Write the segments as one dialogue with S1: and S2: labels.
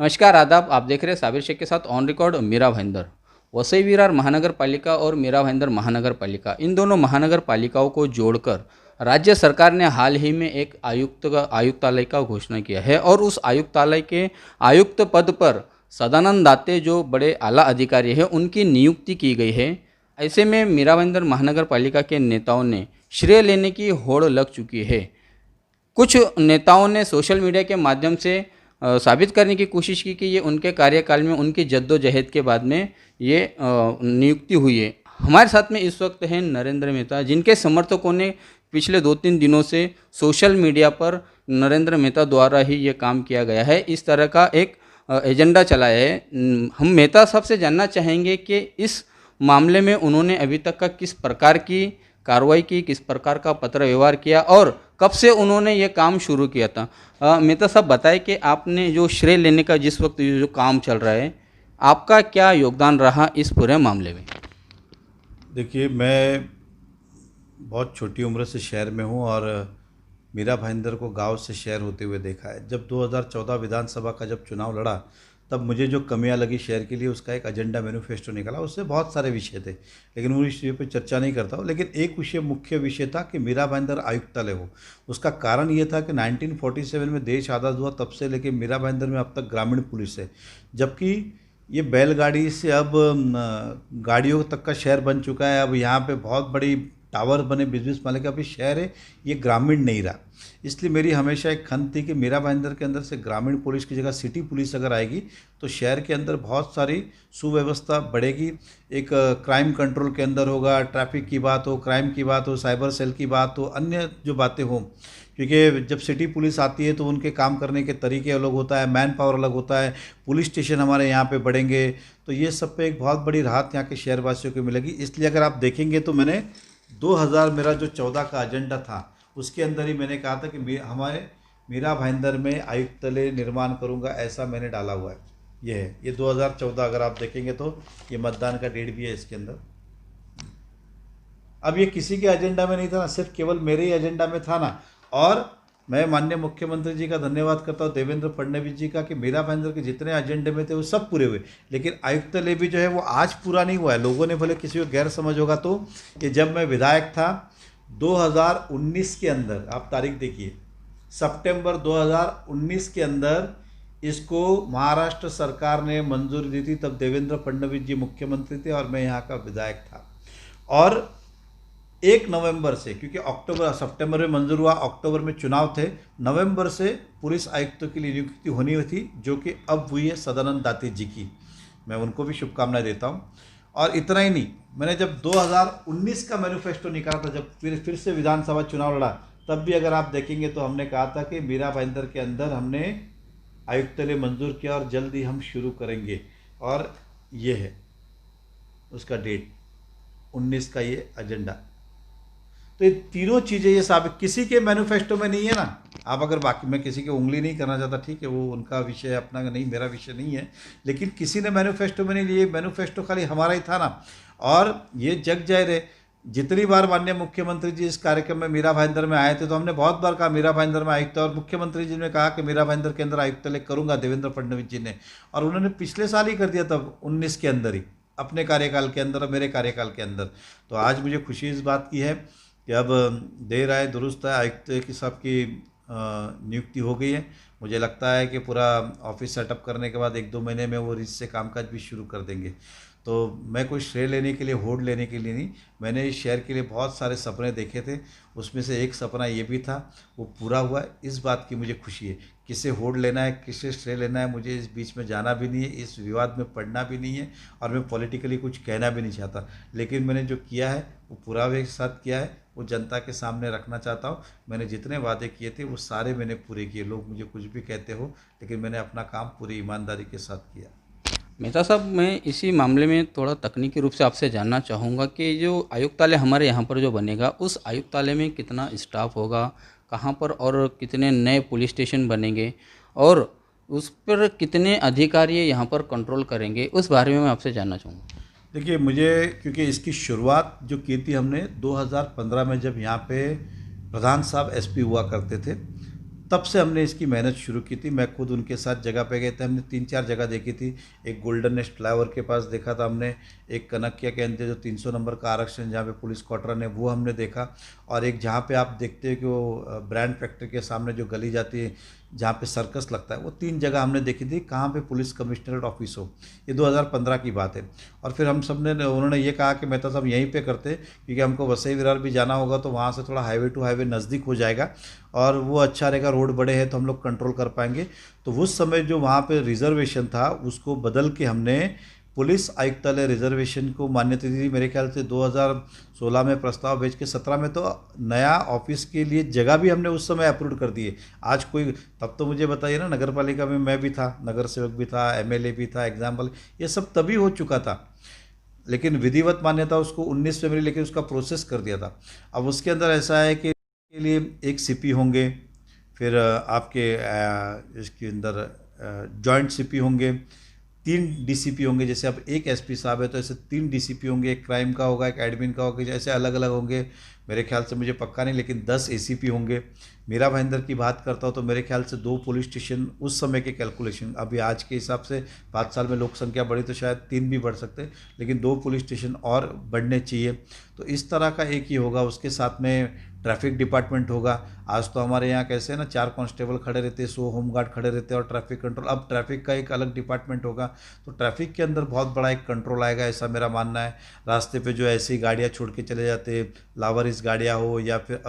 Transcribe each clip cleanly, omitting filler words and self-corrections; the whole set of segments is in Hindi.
S1: नमस्कार आदाब। आप देख रहे हैं साबिर शेख के साथ ऑन रिकॉर्ड मीरा भाईंदर। वसई विरार महानगर पालिका और मीरा भाईंदर महानगर पालिका, इन दोनों महानगर पालिकाओं को जोड़कर राज्य सरकार ने हाल ही में एक आयुक्तालय का घोषणा किया है और उस आयुक्तालय के आयुक्त पद पर सदानंद दाते जो बड़े आला अधिकारी हैं उनकी नियुक्ति की गई है। ऐसे में मीरा भाईंदर महानगर पालिका के नेताओं ने श्रेय लेने की होड़ लग चुकी है। कुछ नेताओं ने सोशल मीडिया के माध्यम से साबित करने की कोशिश की कि ये उनके कार्यकाल में उनकी जद्दोजहद के बाद में ये नियुक्ति हुई है। हमारे साथ में इस वक्त हैं नरेंद्र मेहता, जिनके समर्थकों ने पिछले 2-3 दिनों से सोशल मीडिया पर नरेंद्र मेहता द्वारा ही ये काम किया गया है, इस तरह का एक एजेंडा चलाया है। हम मेहता साहब से जानना चाहेंगे कि इस मामले में उन्होंने अभी तक का किस प्रकार की कार्रवाई की, किस प्रकार का पत्र व्यवहार किया और कब से उन्होंने ये काम शुरू किया था। मेहता साहब बताएं कि आपने जो श्रेय लेने का जिस वक्त जो काम चल रहा है, आपका क्या योगदान रहा इस पूरे मामले में?
S2: देखिए, मैं बहुत छोटी उम्र से शहर में हूँ और मीरा भाईंदर को गांव से शहर होते हुए देखा है। जब 2014 विधानसभा का जब चुनाव लड़ा, तब मुझे जो कमियां लगी शहर के लिए, उसका एक एजेंडा मैनिफेस्टो निकला। उससे बहुत सारे विषय थे, लेकिन उन विषय पर चर्चा नहीं करता हूँ। लेकिन एक विषय, मुख्य विषय था कि मीरा भाईंदर आयुक्तालय हो। उसका कारण ये था कि 1947 में देश आज़ाद हुआ, तब से लेकर मीरा भाईंदर में अब तक ग्रामीण पुलिस है। जबकि ये बैलगाड़ी से अब गाड़ियों तक का शहर बन चुका है। अब यहाँ पे बहुत बड़ी टावर बने, बिजनेस माले का भी शहर है, ये ग्रामीण नहीं रहा। इसलिए मेरी हमेशा एक खंत थी कि मीरा भाईंदर के अंदर से ग्रामीण पुलिस की जगह सिटी पुलिस अगर आएगी तो शहर के अंदर बहुत सारी सुव्यवस्था बढ़ेगी। एक क्राइम कंट्रोल के अंदर होगा, ट्रैफिक की बात हो, क्राइम की बात हो, साइबर सेल की बात हो, अन्य जो बातें हों। क्योंकि जब सिटी पुलिस आती है तो उनके काम करने के तरीके अलग होता है, मैन पावर अलग होता है। पुलिस स्टेशन हमारे यहाँ पे बढ़ेंगे, तो ये सब पे एक बहुत बड़ी राहत यहाँ के शहरवासियों को मिलेगी। इसलिए अगर आप देखेंगे तो मैंने 2000 मेरा जो 14 का एजेंडा था, उसके अंदर ही मैंने कहा था कि हमारे मीरा भाईंदर में आयुक्तालय निर्माण करूँगा, ऐसा मैंने डाला हुआ है। ये है, ये 2014 अगर आप देखेंगे तो ये मतदान का डेट भी है इसके अंदर। अब ये किसी के एजेंडा में नहीं था ना, सिर्फ केवल मेरे ही एजेंडा में था ना। और मैं माननीय मुख्यमंत्री जी का धन्यवाद करता हूँ, देवेंद्र फडणवीस जी का, कि मीरा भाईंदर के जितने एजेंडे में थे वो सब पूरे हुए। लेकिन आयुक्तालय भी जो है वो आज पूरा नहीं हुआ है। लोगों ने भले किसी को गैर समझ होगा तो, ये जब मैं विधायक था 2019 के अंदर, आप तारीख देखिए, सितंबर 2019 के अंदर इसको महाराष्ट्र सरकार ने मंजूरी दी थी। तब देवेंद्र फडणवीस जी मुख्यमंत्री थे और मैं यहाँ का विधायक था। और 1 नवंबर से, क्योंकि सितंबर में मंजूर हुआ, अक्टूबर में चुनाव थे, नवंबर से पुलिस आयुक्तों के लिए नियुक्ति होनी हुई थी, जो कि अब हुई है सदानंद दाते जी की। मैं उनको भी शुभकामनाएं देता हूं। और इतना ही नहीं, मैंने जब 2019 का मैनिफेस्टो निकाला था, जब फिर से विधानसभा चुनाव लड़ा, तब भी अगर आप देखेंगे तो हमने कहा था कि मीरा भाईंदर के अंदर हमने आयुक्तालय मंजूर किया और जल्द ही हम शुरू करेंगे। और ये है उसका डेट, 19 का ये एजेंडा। तो ये तीनों चीज़ें ये साबित, किसी के मैनिफेस्टो में नहीं है ना। आप अगर, बाकी मैं किसी की उंगली नहीं करना चाहता, ठीक है, वो उनका विषय है, अपना नहीं, मेरा विषय नहीं है। लेकिन किसी ने मैनिफेस्टो में नहीं लिए, मैनिफेस्टो खाली हमारा ही था ना। और ये जग जाहिर है, जितनी बार माननीय मुख्यमंत्री जी इस कार्यक्रम में मीरा भाईंदर में आए थे, तो हमने बहुत बार कहा मीरा भाईंदर में आयुक्त, और मुख्यमंत्री जी ने कहा कि मीरा भाईंदर के अंदर आयुक्तालय करूँगा, देवेंद्र फडणवीस जी ने। और उन्होंने पिछले साल ही कर दिया, तब 19 के अंदर ही, अपने कार्यकाल के अंदर और मेरे कार्यकाल के अंदर। तो आज मुझे खुशी इस बात की है कि अब देर आए दुरुस्त है, आयुक्त की सबकी नियुक्ति हो गई है। मुझे लगता है कि पूरा ऑफिस सेटअप करने के बाद 1-2 महीने में वो रीच से कामकाज भी शुरू कर देंगे। तो मैं कोई श्रेय लेने के लिए, होड़ लेने के लिए नहीं, मैंने इस शहर के लिए बहुत सारे सपने देखे थे, उसमें से एक सपना ये भी था, वो पूरा हुआ है। इस बात की मुझे खुशी है। किसे होड़ लेना है, किसे श्रेय लेना है, मुझे इस बीच में जाना भी नहीं है, इस विवाद में पड़ना भी नहीं है, और मैं पॉलिटिकली कुछ कहना भी नहीं चाहता। लेकिन मैंने जो किया है वो पुरावे के साथ किया है, वो जनता के सामने रखना चाहता हूँ। मैंने जितने वादे किए थे वो सारे मैंने पूरे किए। लोग मुझे कुछ भी कहते हो, लेकिन मैंने अपना काम पूरी ईमानदारी के साथ किया।
S1: मेहता साहब, मैं इसी मामले में थोड़ा तकनीकी रूप से आपसे जानना चाहूँगा कि जो आयुक्तालय हमारे यहाँ पर जो बनेगा, उस आयुक्तालय में कितना स्टाफ होगा, कहाँ पर, और कितने नए पुलिस स्टेशन बनेंगे, और उस पर कितने अधिकारी यहाँ पर कंट्रोल करेंगे, उस बारे में मैं आपसे जानना चाहूँगा।
S2: देखिए, मुझे, क्योंकि इसकी शुरुआत जो की थी हमने 2015 में, जब यहाँ पे प्रधान साहब एसपी हुआ करते थे, तब से हमने इसकी मेहनत शुरू की थी। मैं खुद उनके साथ जगह पे गए थे, हमने 3-4 जगह देखी थी। एक गोल्डन नेस्ट फ्लाईओवर के पास देखा था हमने, एक कनक्किया के अंदर जो 300 नंबर का आरक्षण जहाँ पे पुलिस क्वार्टर है वो हमने देखा, और एक जहाँ पे आप देखते हो कि वो ब्रांड फैक्ट्री के सामने जो गली जाती है जहाँ पे सर्कस लगता है, वो 3 जगह हमने देखी थी कहाँ पे पुलिस कमिश्नरेट ऑफिस हो। ये 2015 की बात है। और फिर हम सब ने उन्होंने ये कहा कि मेहता साहब यहीं पे करते, क्योंकि हमको वसई विरार भी जाना होगा तो वहाँ से थोड़ा हाईवे टू हाईवे नज़दीक हो जाएगा और वो अच्छा रहेगा, रोड बड़े हैं तो हम लोग कंट्रोल कर पाएंगे। तो उस समय जो वहाँ पे रिजर्वेशन था उसको बदल के हमने पुलिस आयुक्तालय रिजर्वेशन को मान्यता दी थी। मेरे ख्याल से 2016 में प्रस्ताव भेज के 17 में तो नया ऑफिस के लिए जगह भी हमने उस समय अप्रूव कर दी है। आज कोई, तब तो मुझे बताइए ना, नगर पालिका में मैं भी था, नगर सेवक भी था, एमएलए भी था, एग्जाम्पल ये सब तभी हो चुका था, लेकिन विधिवत मान्यता उसको 19 में मिली, लेकिन उसका प्रोसेस कर दिया था। अब उसके अंदर ऐसा है कि के लिए एक सीपी होंगे, फिर आपके इसके अंदर जॉइंट सीपी होंगे, 3 डीसीपी होंगे। जैसे अब एक एसपी साहब है तो ऐसे 3 डीसीपी होंगे, एक क्राइम का होगा, एक एडमिन का होगा, जैसे अलग अलग होंगे। मेरे ख्याल से, मुझे पक्का नहीं, लेकिन 10 एसीपी होंगे। मीरा भाईंदर की बात करता हूँ तो मेरे ख्याल से 2 पुलिस स्टेशन उस समय के कैलकुलेशन, अभी आज के हिसाब से 5 साल में लोक संख्या बढ़ी तो शायद 3 भी बढ़ सकते, लेकिन 2 पुलिस स्टेशन और बढ़ने चाहिए। तो इस तरह का एक ही होगा। उसके साथ में ट्रैफिक डिपार्टमेंट होगा। आज तो हमारे यहाँ कैसे है ना, 4 कांस्टेबल खड़े रहते हैं, 100 होमगार्ड खड़े रहते हैं और ट्रैफिक कंट्रोल। अब ट्रैफिक का एक अलग डिपार्टमेंट होगा, तो ट्रैफिक के अंदर बहुत बड़ा एक कंट्रोल आएगा, ऐसा मेरा मानना है। रास्ते पे जो ऐसी गाड़ियाँ छोड़ के चले जाते हैं, लावारिस गाड़ियाँ हो या फिर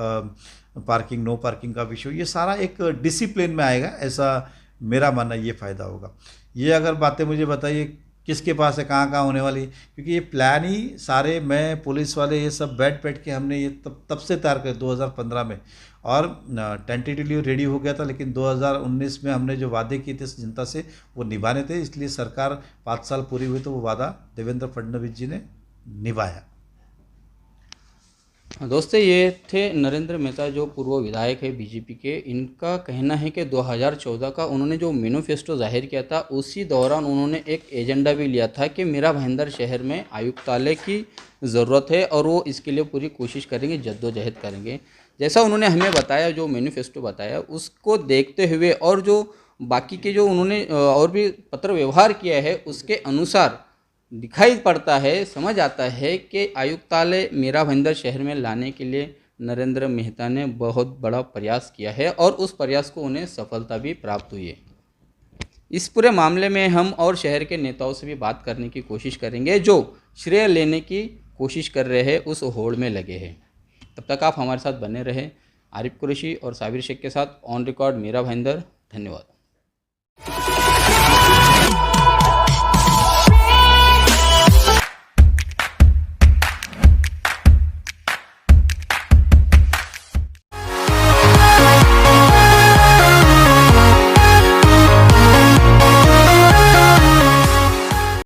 S2: पार्किंग नो पार्किंग का विषय, ये सारा एक डिसिप्लिन में आएगा, ऐसा मेरा मानना, ये फ़ायदा होगा। ये अगर बातें मुझे बताइए किसके पास है, कहाँ कहाँ होने वाली, क्योंकि ये प्लान ही सारे, मैं पुलिस वाले ये सब बैठ के हमने ये तब से तैयार कर 2015 में, और टेंटेटिवली रेडी हो गया था, लेकिन 2019 में हमने जो वादे किए थे जनता से वो निभाने थे, इसलिए सरकार 5 साल पूरी हुई तो वो वादा देवेंद्र फडणवीस जी ने निभाया।
S1: दोस्तों, ये थे नरेंद्र मेहता, जो पूर्व विधायक है बीजेपी के। इनका कहना है कि 2014 का उन्होंने जो मैनिफेस्टो जाहिर किया था, उसी दौरान उन्होंने एक एजेंडा भी लिया था कि मीरा भाईंदर शहर में आयुक्तालय की ज़रूरत है और वो इसके लिए पूरी कोशिश करेंगे, जद्दोजहद करेंगे। जैसा उन्होंने हमें बताया, जो मैनिफेस्टो बताया, उसको देखते हुए और जो बाकी के जो उन्होंने और भी पत्र व्यवहार किया है, उसके अनुसार दिखाई पड़ता है, समझ आता है कि आयुक्तालय मीरा भाईंदर शहर में लाने के लिए नरेंद्र मेहता ने बहुत बड़ा प्रयास किया है और उस प्रयास को उन्हें सफलता भी प्राप्त हुई है। इस पूरे मामले में हम और शहर के नेताओं से भी बात करने की कोशिश करेंगे, जो श्रेय लेने की कोशिश कर रहे हैं, उस होड़ में लगे हैं। तब तक आप हमारे साथ बने रहें। आरिफ कुरैशी और साबिर शेख के साथ ऑन रिकॉर्ड मीरा भाईंदर। धन्यवाद।